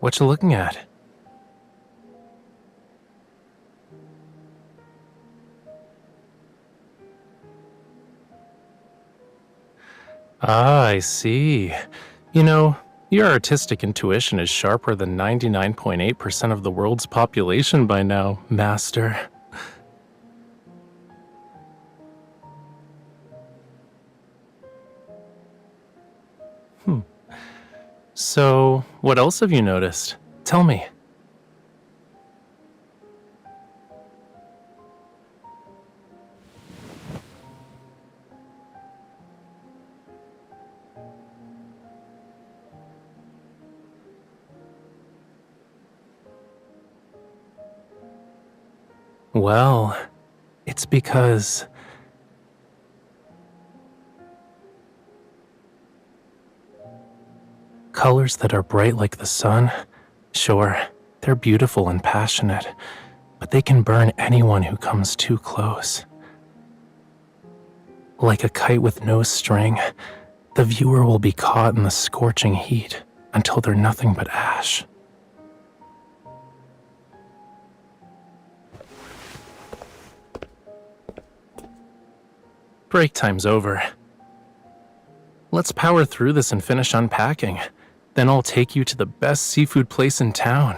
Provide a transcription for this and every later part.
What you looking at? Ah, I see. You know, your artistic intuition is sharper than 99.8% of the world's population by now, Master. So, what else have you noticed? Tell me. Well, it's because colors that are bright like the sun, sure, they're beautiful and passionate, but they can burn anyone who comes too close. Like a kite with no string, the viewer will be caught in the scorching heat until they're nothing but ash. Break time's over. Let's power through this and finish unpacking. Then I'll take you to the best seafood place in town.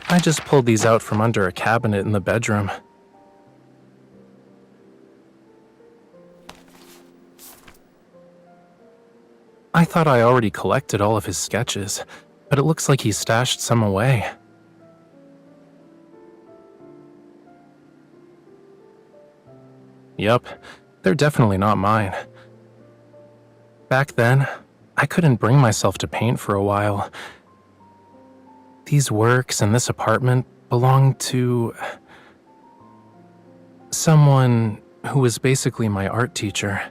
I just pulled these out from under a cabinet in the bedroom. I thought I already collected all of his sketches, but it looks like he stashed some away. Yup, they're definitely not mine. Back then, I couldn't bring myself to paint for a while. These works and this apartment belonged to someone who was basically my art teacher.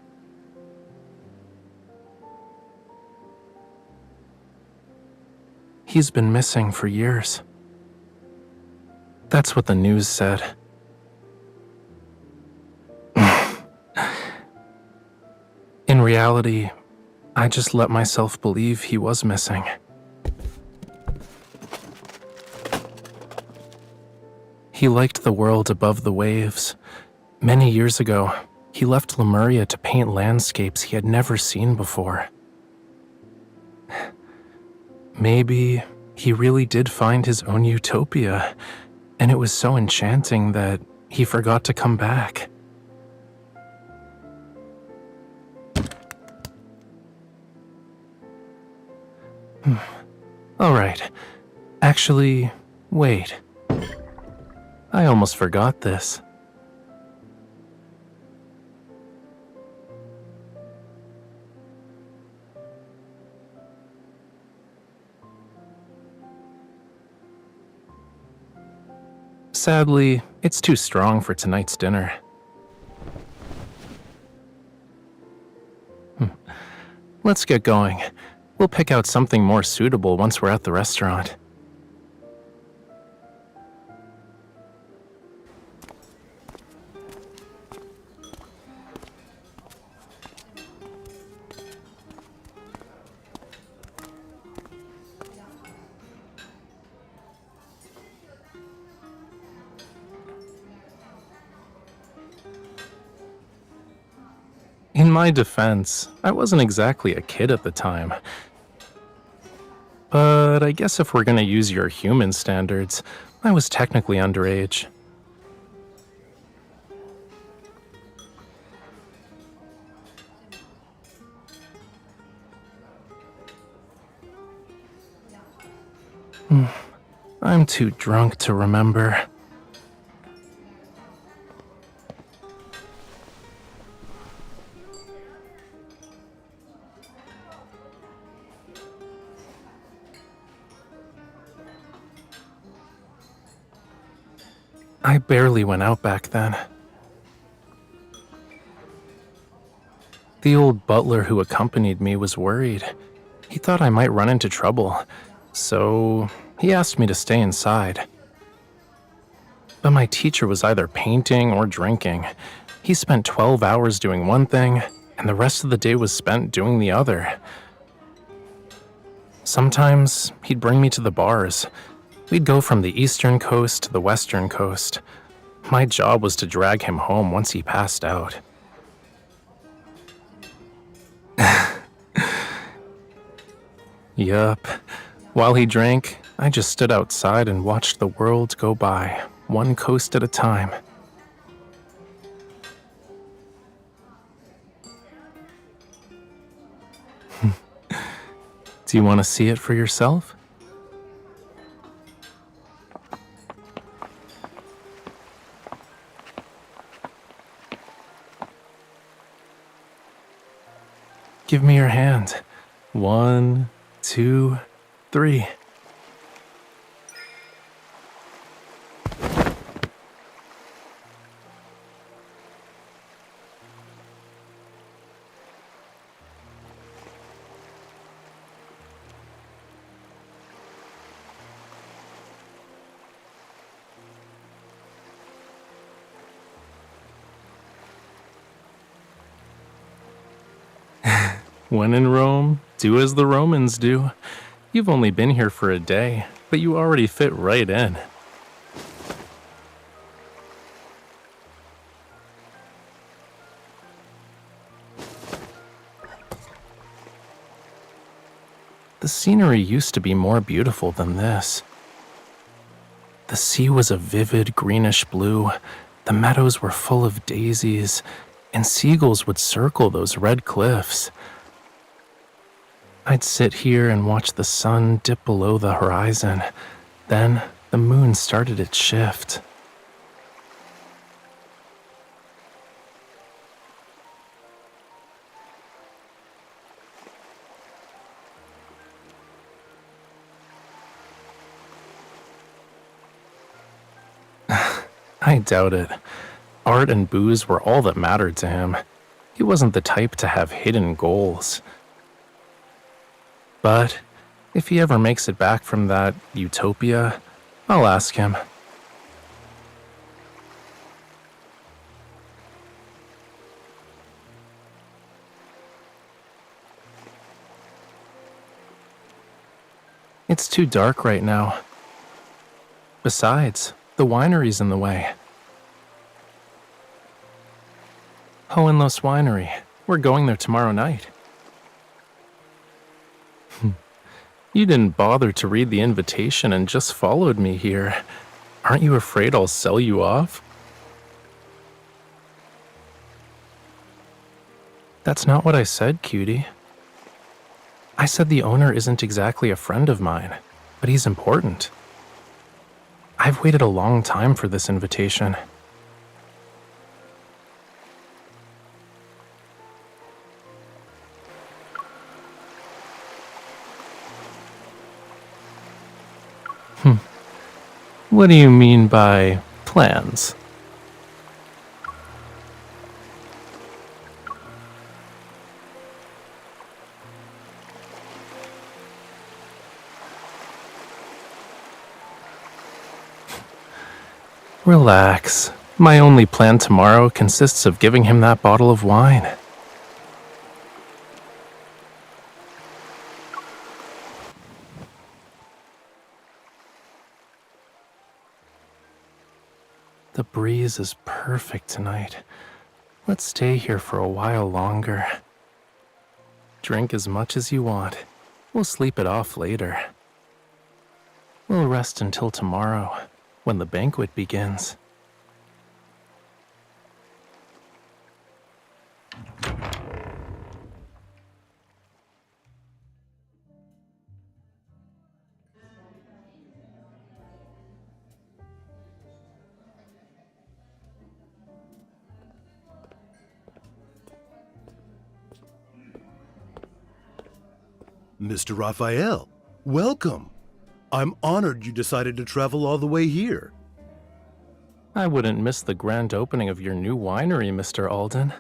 He's been missing for years. That's what the news said. In reality, I just let myself believe he was missing. He liked the world above the waves. Many years ago, he left Lemuria to paint landscapes he had never seen before. Maybe he really did find his own utopia, and it was so enchanting that he forgot to come back. All right. Actually, wait. I almost forgot this. Sadly, it's too strong for tonight's dinner. Let's get going. We'll pick out something more suitable once we're at the restaurant. In my defense, I wasn't exactly a kid at the time. But I guess if we're gonna use your human standards, I was technically underage. I'm too drunk to remember. I barely went out back then. The old butler who accompanied me was worried. He thought I might run into trouble, so he asked me to stay inside. But my teacher was either painting or drinking. He spent 12 hours doing one thing and the rest of the day was spent doing the other. Sometimes he'd bring me to the bars. We'd go from the eastern coast to the western coast. My job was to drag him home once he passed out. Yup. While he drank, I just stood outside and watched the world go by, one coast at a time. Do you want to see it for yourself? Give me your hand. 1, 2, 3. When in Rome, do as the Romans do. You've only been here for a day, but you already fit right in. The scenery used to be more beautiful than this. The sea was a vivid greenish blue, the meadows were full of daisies, and seagulls would circle those red cliffs. I'd sit here and watch the sun dip below the horizon. Then the moon started its shift. I doubt it. Art and booze were all that mattered to him. He wasn't the type to have hidden goals. But if he ever makes it back from that utopia, I'll ask him. It's too dark right now. Besides, the winery's in the way. Hohenlos Winery. We're going there tomorrow night. You didn't bother to read the invitation and just followed me here. Aren't you afraid I'll sell you off? That's not what I said, cutie. I said the owner isn't exactly a friend of mine, but he's important. I've waited a long time for this invitation. What do you mean by plans? Relax. My only plan tomorrow consists of giving him that bottle of wine. The breeze is perfect tonight. Let's stay here for a while longer. Drink as much as you want. We'll sleep it off later. We'll rest until tomorrow, when the banquet begins. Mr. Rafayel, welcome. I'm honored you decided to travel all the way here. I wouldn't miss the grand opening of your new winery, Mr. Alden.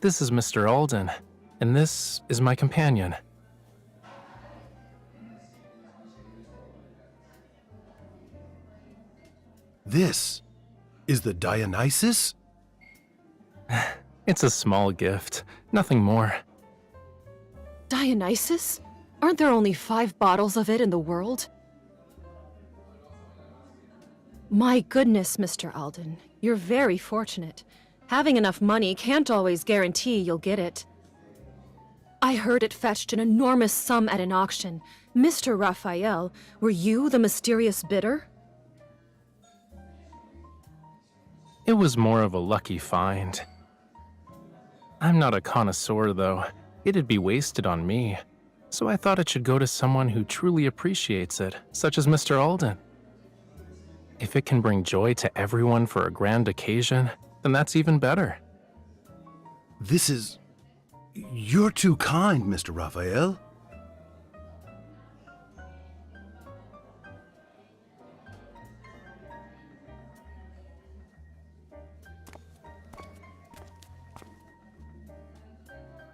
This is Mr. Alden, and this is my companion. This Is the Dionysus? It's a small gift, nothing more. Dionysus? Aren't there only 5 bottles of it in the world? My goodness, Mr. Alden. You're very fortunate. Having enough money can't always guarantee you'll get it. I heard it fetched an enormous sum at an auction. Mr. Rafayel, were you the mysterious bidder? It was more of a lucky find. I'm not a connoisseur, though. It'd be wasted on me. So I thought it should go to someone who truly appreciates it, such as Mr. Alden. If it can bring joy to everyone for a grand occasion, then that's even better. You're too kind, Mr. Rafayel.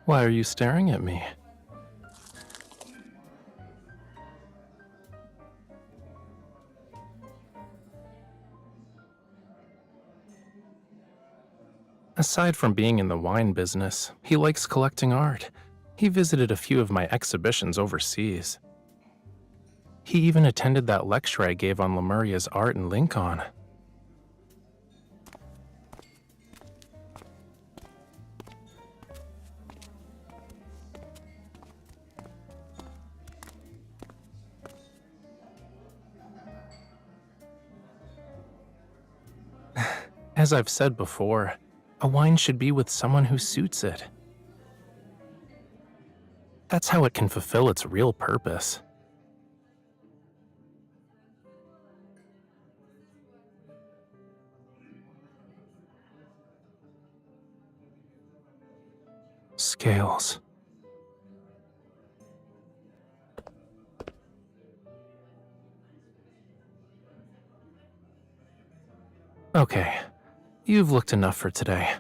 Why are you staring at me? Aside from being in the wine business, he likes collecting art. He visited a few of my exhibitions overseas. He even attended that lecture I gave on Lemuria's art in Lincoln. As I've said before, a wine should be with someone who suits it. That's how it can fulfill its real purpose. Scales. Okay, you've looked enough for today.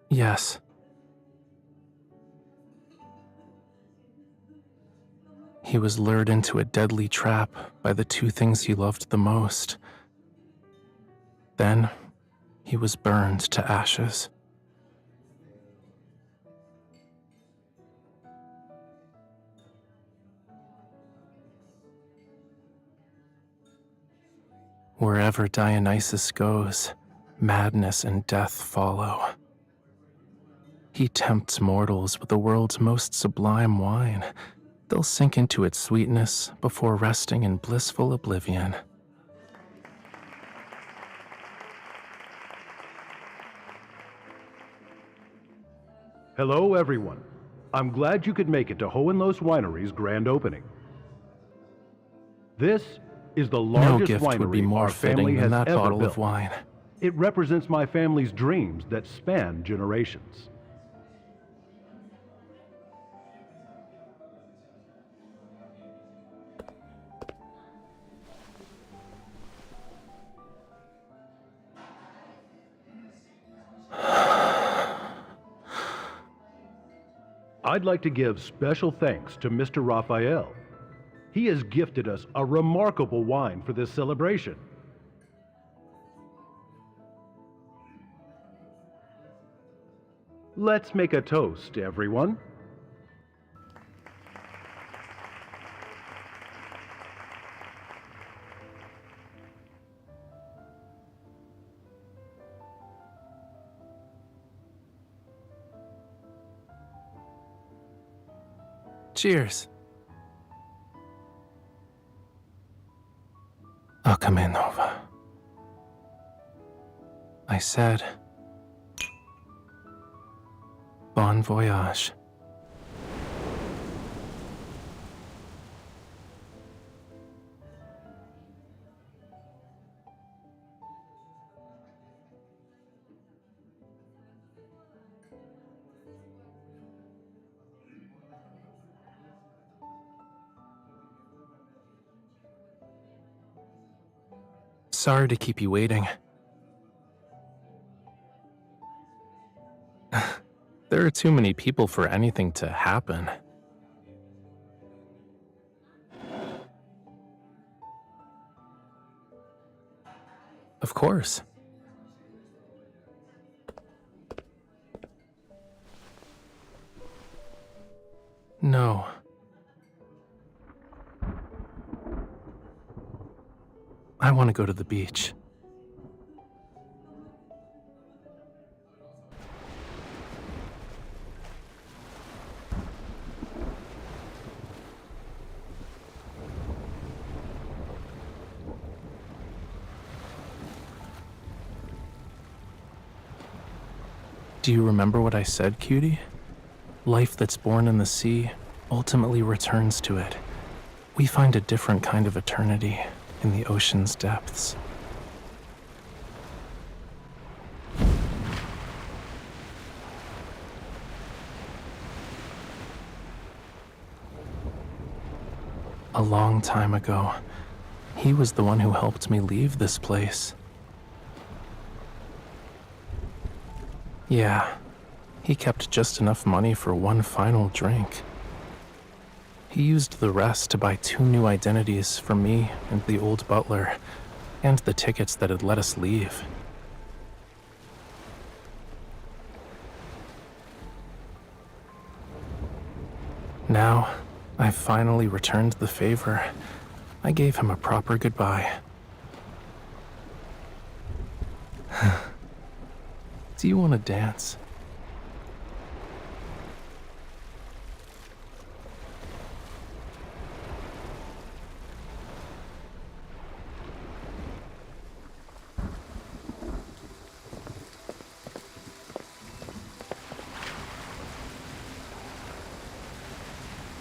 Yes. He was lured into a deadly trap by the 2 things he loved the most. Then, he was burned to ashes. Wherever Dionysus goes, madness and death follow. He tempts mortals with the world's most sublime wine. They'll sink into its sweetness before resting in blissful oblivion. Hello, everyone. I'm glad you could make it to Hohenlohes Winery's grand opening. This is the No largest gift would be winery more our family fitting has than that ever bottle built. of wine. It represents my family's dreams that span generations. I'd like to give special thanks to Mr. Rafayel. He has gifted us a remarkable wine for this celebration. Let's make a toast, everyone. Cheers. Akame Nova. I said, bon voyage. Sorry to keep you waiting. There are too many people for anything to happen. Of course. No. I want to go to the beach. Do you remember what I said, cutie? Life that's born in the sea ultimately returns to it. We find a different kind of eternity in the ocean's depths. A long time ago, he was the one who helped me leave this place. Yeah, he kept just enough money for one final drink. He used the rest to buy 2 new identities for me and the old butler, and the tickets that had let us leave. Now, I've finally returned the favor. I gave him a proper goodbye. Do you want to dance?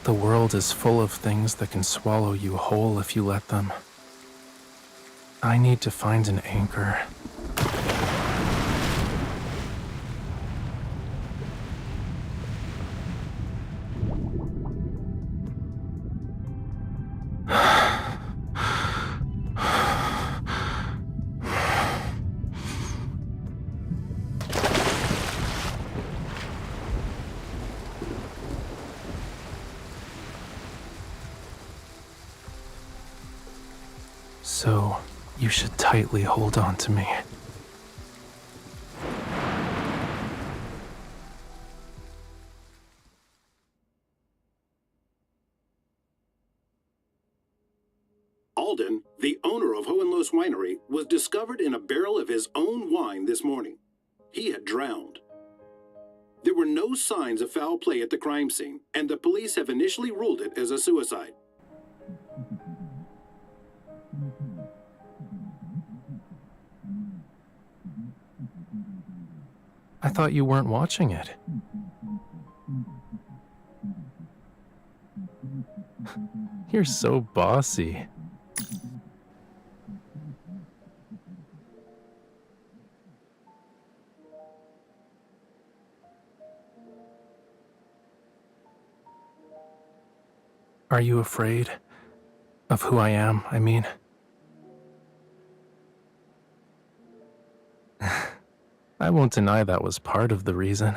The world is full of things that can swallow you whole if you let them. I need to find an anchor. So, you should tightly hold on to me. Alden, the owner of Hohenlohes Winery, was discovered in a barrel of his own wine this morning. He had drowned. There were no signs of foul play at the crime scene, and the police have initially ruled it as a suicide. I thought you weren't watching it. You're so bossy. Are you afraid of who I am, I mean? I won't deny that was part of the reason.